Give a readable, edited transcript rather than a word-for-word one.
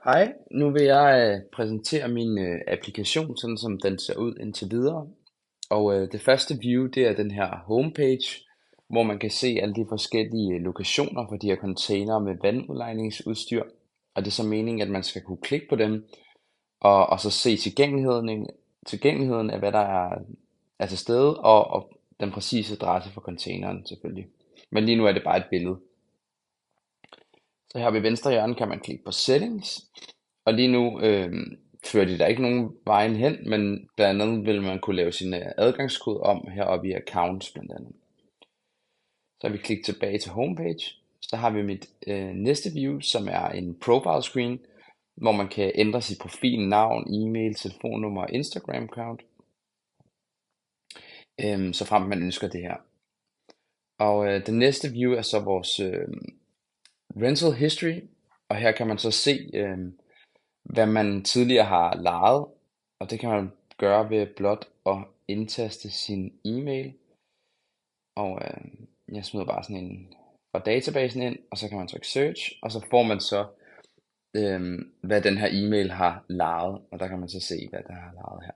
Hej, nu vil jeg præsentere min applikation, sådan som den ser ud indtil videre. Og det første view, det er den her homepage, hvor man kan se alle de forskellige lokationer for de her containere med vandudlejningsudstyr. Og det er så meningen, at man skal kunne klikke på dem, og så se tilgængeligheden af, hvad der er til stede, og den præcise adresse for containeren selvfølgelig. Men lige nu er det bare et billede. Så her ved venstre hjørne kan man klikke på Settings, og lige nu fører de der ikke nogen vejen hen, men blandt andet vil man kunne lave sin adgangskode om heroppe i Accounts blandt andet. Så har vi klikket tilbage til Homepage. Så har vi mit næste view, som er en profile screen, hvor man kan ændre sit profil, navn, e-mail, telefonnummer og Instagram-account, så frem man ønsker det her. Og den næste view er så vores rental history, og her kan man så se, hvad man tidligere har lejet, og det kan man gøre ved blot at indtaste sin e-mail. Og jeg smider bare sådan en fra databasen ind, og så kan man trykke search, og så får man så, hvad den her e-mail har lejet, og der kan man så se, hvad der har lejet her.